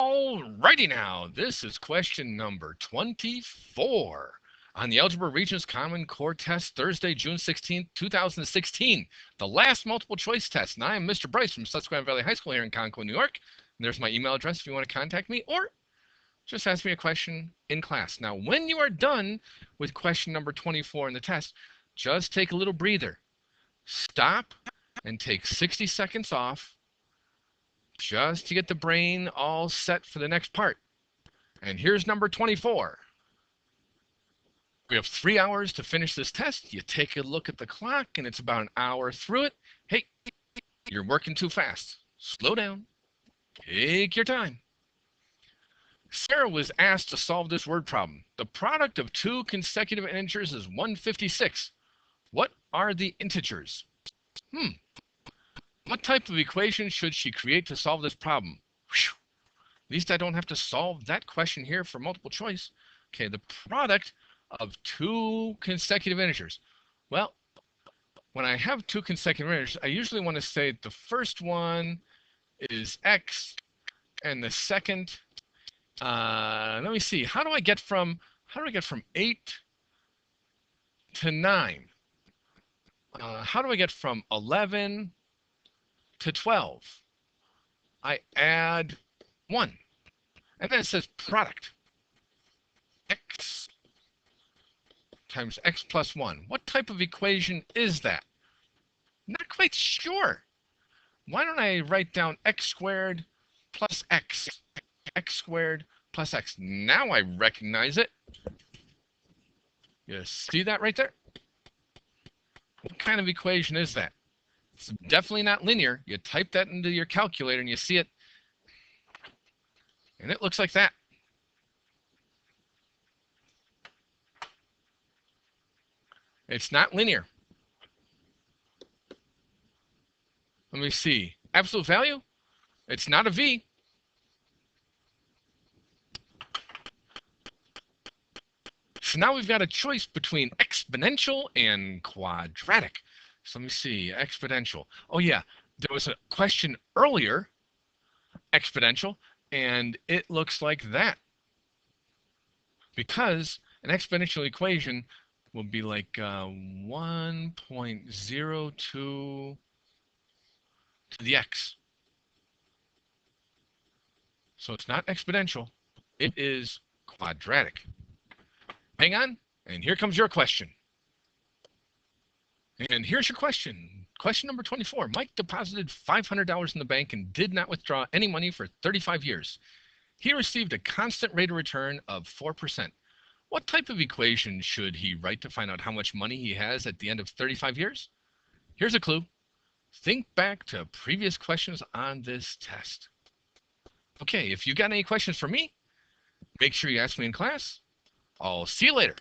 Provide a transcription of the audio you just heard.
Alrighty now, this is question number 24 on the Algebra Regents Common Core Test, Thursday, June 16th, 2016, the last multiple choice test. And I am Mr. Bryce from Susquehanna Valley High School here in Concord, New York. And there's my email address if you want to contact me, or just ask me a question in class. Now, when you are done with question number 24 in the test, just take a little breather. Stop and take 60 seconds off, just to get the brain all set for the next part. And here's number 24. We have 3 hours to finish this test. You take a look at the clock and it's about an hour through it. Hey, you're working too fast. Slow down. Take your time. Sarah was asked to solve this word problem. The product of two consecutive integers is 156. What are the integers? What type of equation should she create to solve this problem? Whew. At least I don't have to solve that question here for multiple choice. Okay, the product of two consecutive integers. Well, when I have two consecutive integers, I usually want to say the first one is x and the second, let me see, how do I get from 8 to 9? How do I get from 11 to 12? I add 1. And then it says product. X times x plus 1. What type of equation is that? Not quite sure. Why don't I write down x squared plus x? X squared plus x. Now I recognize it. You see that right there? What kind of equation is that? It's definitely not linear. You type that into your calculator and you see it. And it looks like that. It's not linear. Let me see. Absolute value? It's not a V. So now we've got a choice between exponential and quadratic. So let me see, exponential. Oh yeah, there was a question earlier, exponential, and it looks like that. Because an exponential equation will be like 1.02 to the x. So it's not exponential, it is quadratic. Hang on, and here comes your question. And here's your question. Question number 24. Mike deposited $500 in the bank and did not withdraw any money for 35 years. He received a constant rate of return of 4%. What type of equation should he write to find out how much money he has at the end of 35 years? Here's a clue. Think back to previous questions on this test. Okay, if you got any questions for me, make sure you ask me in class. I'll see you later.